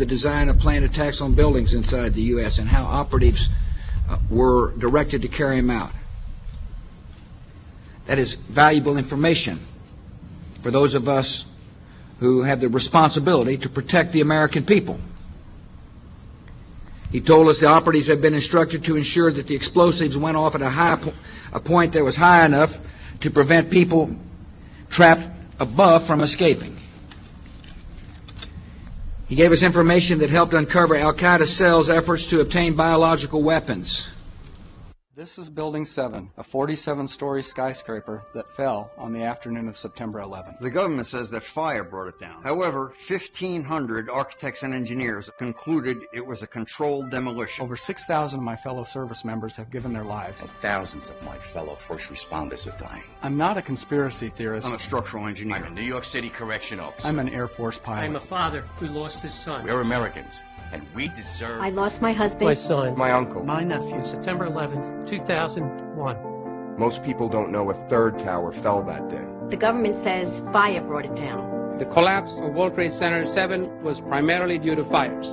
the design of planned attacks on buildings inside the U.S. and how operatives were directed to carry them out. That is valuable information for those of us who have the responsibility to protect the American people. He told us the operatives had been instructed to ensure that the explosives went off at a point that was high enough to prevent people trapped above from escaping. He gave us information that helped uncover Al-Qaeda cells' efforts to obtain biological weapons. This is Building 7, a 47-story skyscraper that fell on the afternoon of September 11th. The government says that fire brought it down. However, 1,500 architects and engineers concluded it was a controlled demolition. Over 6,000 of my fellow service members have given their lives. And thousands of my fellow first responders are dying. I'm not a conspiracy theorist. I'm a structural engineer. I'm a New York City correction officer. I'm an Air Force pilot. I'm a father who lost his son. We're Americans, and we deserve... I lost my husband. My son. My uncle. My nephew. September 11th, 2001. Most people don't know a third tower fell that day. The government says fire brought it down. The collapse of World Trade Center 7 was primarily due to fires.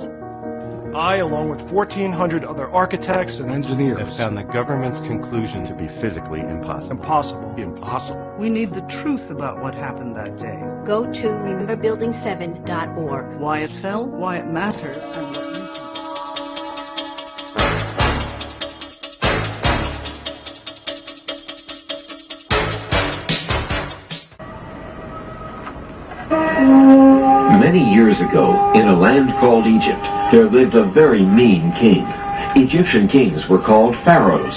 I, along with 1,400 other architects and engineers, have found the government's conclusion to be physically impossible. Impossible. We need the truth about what happened that day. Go to rememberbuilding7.org. Why it fell, why it matters, and what you can do. Many years ago, in a land called Egypt, there lived a very mean king. Egyptian kings were called pharaohs.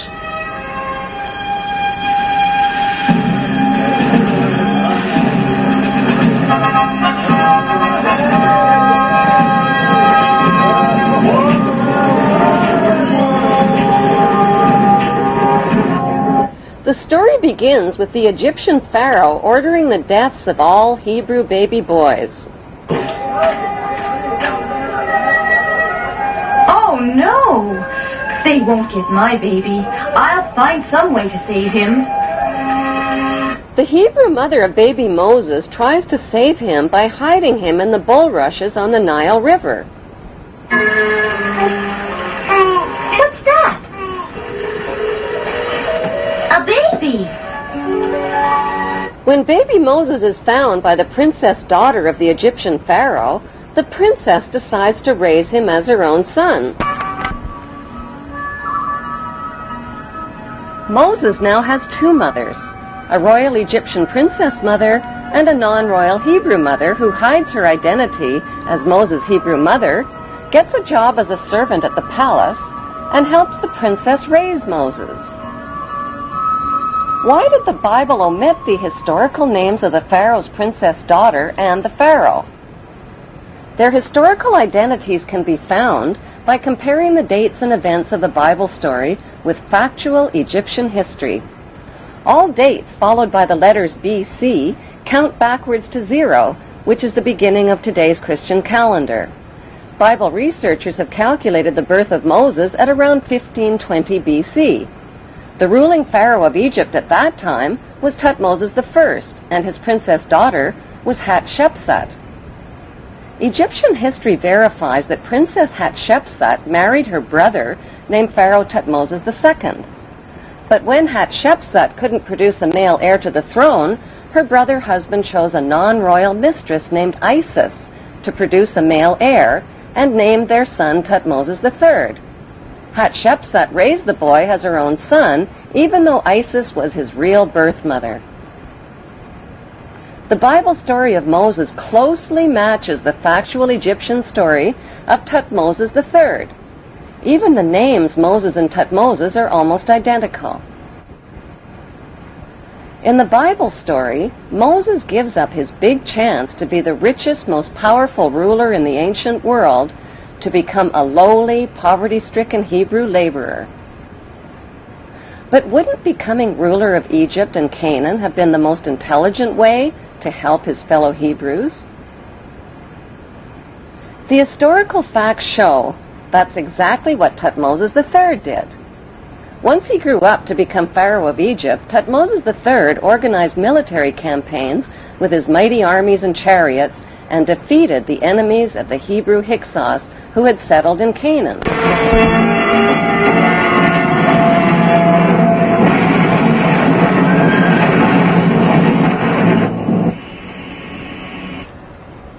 The story begins with the Egyptian pharaoh ordering the deaths of all Hebrew baby boys. Oh no! They won't get my baby. I'll find some way to save him. The Hebrew mother of baby Moses tries to save him by hiding him in the bulrushes on the Nile River. What's that? A baby! When baby Moses is found by the princess daughter of the Egyptian pharaoh, the princess decides to raise him as her own son. Moses now has two mothers, a royal Egyptian princess mother and a non-royal Hebrew mother who hides her identity as Moses' Hebrew mother, gets a job as a servant at the palace, and helps the princess raise Moses. Why did the Bible omit the historical names of the pharaoh's princess daughter and the pharaoh? Their historical identities can be found by comparing the dates and events of the Bible story with factual Egyptian history. All dates followed by the letters BC count backwards to 0, which is the beginning of today's Christian calendar. Bible researchers have calculated the birth of Moses at around 1520 BC. The ruling pharaoh of Egypt at that time was Thutmose I, and his princess daughter was Hatshepsut. Egyptian history verifies that Princess Hatshepsut married her brother named Pharaoh Thutmose II. But when Hatshepsut couldn't produce a male heir to the throne, her brother husband chose a non-royal mistress named Isis to produce a male heir and named their son Thutmose III. Hatshepsut raised the boy as her own son, even though Isis was his real birth mother. The Bible story of Moses closely matches the factual Egyptian story of Thutmose III. Even the names Moses and Thutmose are almost identical. In the Bible story, Moses gives up his big chance to be the richest, most powerful ruler in the ancient world to become a lowly, poverty-stricken Hebrew laborer. But wouldn't becoming ruler of Egypt and Canaan have been the most intelligent way to help his fellow Hebrews? The historical facts show that's exactly what Thutmose III did. Once he grew up to become Pharaoh of Egypt, Thutmose III organized military campaigns with his mighty armies and chariots and defeated the enemies of the Hebrew Hyksos who had settled in Canaan.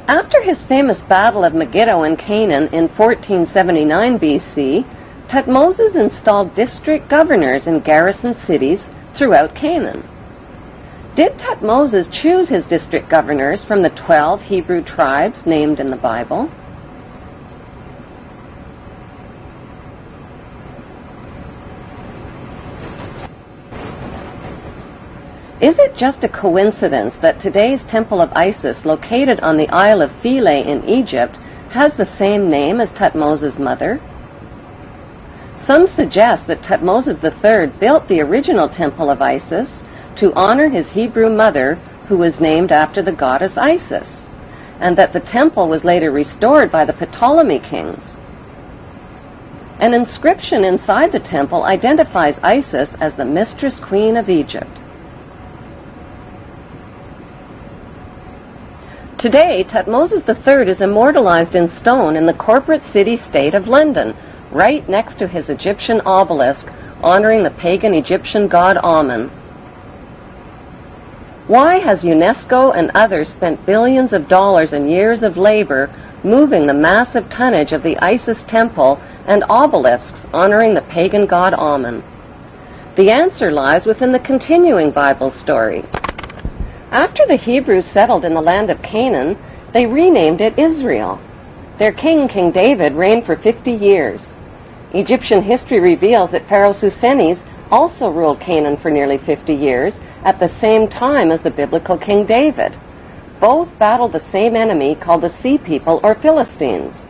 After his famous Battle of Megiddo in Canaan in 1479 BC, Thutmoses installed district governors in garrison cities throughout Canaan. Did Thutmoses choose his district governors from the 12 Hebrew tribes named in the Bible? Is it just a coincidence that today's Temple of Isis, located on the Isle of Philae in Egypt, has the same name as Thutmoses' mother? Some suggest that Thutmoses III built the original Temple of Isis to honor his Hebrew mother, who was named after the goddess Isis, and that the temple was later restored by the Ptolemy kings. An inscription inside the temple identifies Isis as the mistress queen of Egypt. Today, Thutmoses III is immortalized in stone in the corporate city-state of London, right next to his Egyptian obelisk honoring the pagan Egyptian god Amun. Why has UNESCO and others spent billions of dollars and years of labor moving the massive tonnage of the Isis temple and obelisks honoring the pagan god Amun? The answer lies within the continuing Bible story. After the Hebrews settled in the land of Canaan, they renamed it Israel. Their king, King David, reigned for 50 years. Egyptian history reveals that Pharaoh Susenes also ruled Canaan for nearly 50 years, at the same time as the biblical King David. Both battled the same enemy called the Sea People or Philistines.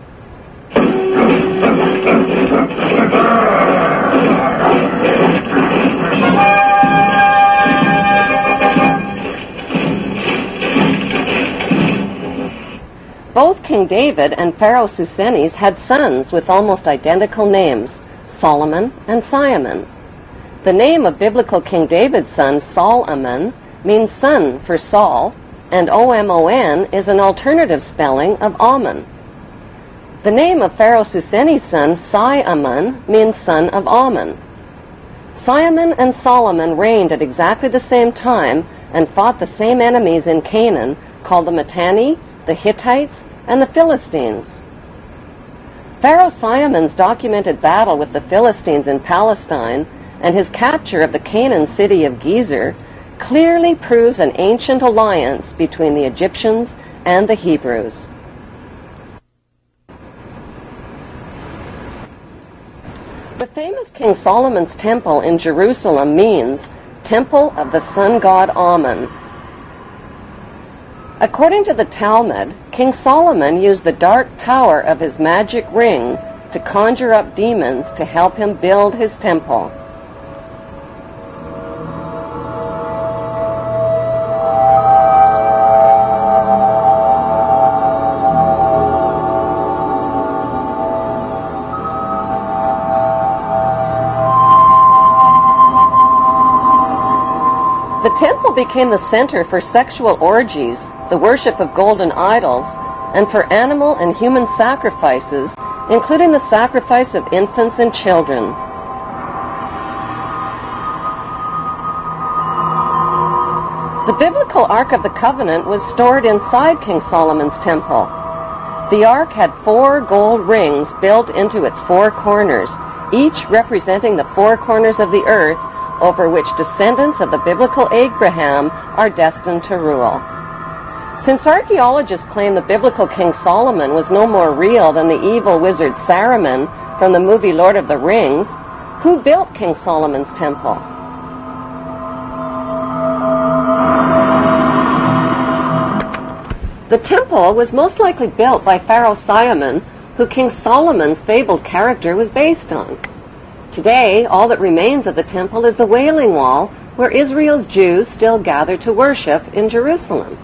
Both King David and Pharaoh Susenes had sons with almost identical names, Solomon and Simon. The name of biblical King David's son, Sol-Amon, means son for Saul, and O-M-O-N is an alternative spelling of Ammon. The name of Pharaoh Susenes' son, Si-Amon, means son of Ammon. Simon and Solomon reigned at exactly the same time and fought the same enemies in Canaan, called the Mitanni, the Hittites, and the Philistines. Pharaoh Simon's documented battle with the Philistines in Palestine and his capture of the Canaan city of Gezer clearly proves an ancient alliance between the Egyptians and the Hebrews. The famous King Solomon's temple in Jerusalem means Temple of the Sun God Ammon. According to the Talmud, King Solomon used the dark power of his magic ring to conjure up demons to help him build his temple. The temple became the center for sexual orgies, the worship of golden idols, and for animal and human sacrifices, including the sacrifice of infants and children. The biblical Ark of the Covenant was stored inside King Solomon's temple. The Ark had 4 gold rings built into its 4 corners, each representing the 4 corners of the earth over which descendants of the biblical Abraham are destined to rule. Since archaeologists claim the biblical King Solomon was no more real than the evil wizard Saruman from the movie Lord of the Rings, who built King Solomon's temple? The temple was most likely built by Pharaoh Simon, who King Solomon's fabled character was based on. Today, all that remains of the temple is the Wailing Wall, where Israel's Jews still gather to worship in Jerusalem.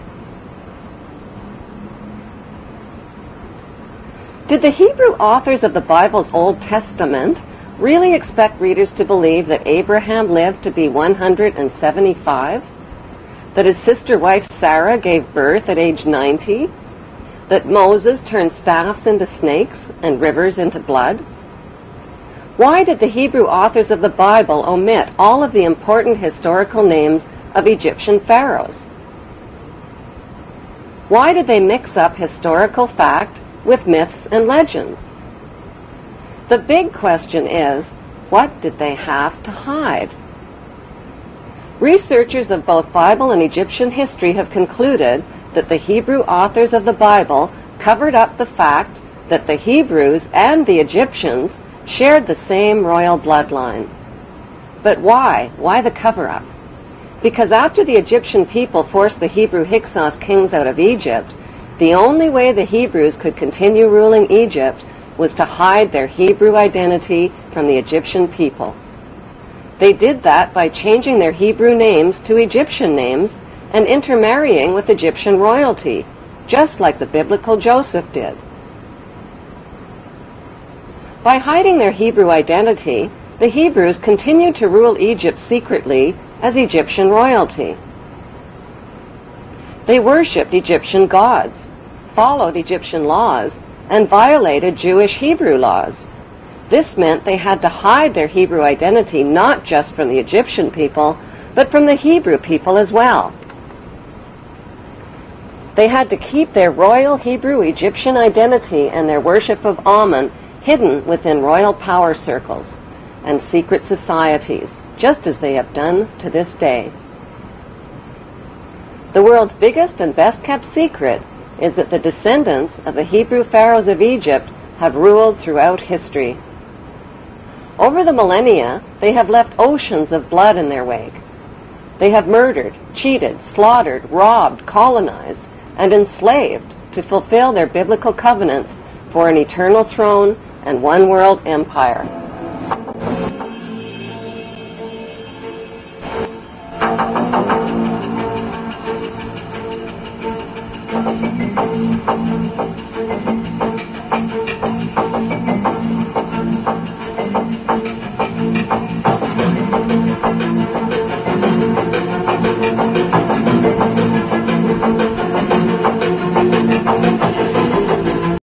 Did the Hebrew authors of the Bible's Old Testament really expect readers to believe that Abraham lived to be 175? That his sister wife Sarah gave birth at age 90? That Moses turned staffs into snakes and rivers into blood? Why did the Hebrew authors of the Bible omit all of the important historical names of Egyptian pharaohs? Why did they mix up historical fact with myths and legends? The big question is, what did they have to hide? Researchers of both Bible and Egyptian history have concluded that the Hebrew authors of the Bible covered up the fact that the Hebrews and the Egyptians shared the same royal bloodline. But why? Why the cover-up? Because after the Egyptian people forced the Hebrew Hyksos kings out of Egypt, the only way the Hebrews could continue ruling Egypt was to hide their Hebrew identity from the Egyptian people. They did that by changing their Hebrew names to Egyptian names and intermarrying with Egyptian royalty, just like the biblical Joseph did. By hiding their Hebrew identity, the Hebrews continued to rule Egypt secretly as Egyptian royalty. They worshipped Egyptian gods, followed Egyptian laws, and violated Jewish Hebrew laws. This meant they had to hide their Hebrew identity not just from the Egyptian people, but from the Hebrew people as well. They had to keep their royal Hebrew Egyptian identity and their worship of Amun hidden within royal power circles and secret societies, just as they have done to this day. The world's biggest and best-kept secret is that the descendants of the Hebrew pharaohs of Egypt have ruled throughout history. Over the millennia, they have left oceans of blood in their wake. They have murdered, cheated, slaughtered, robbed, colonized, and enslaved to fulfill their biblical covenants for an eternal throne and one world empire.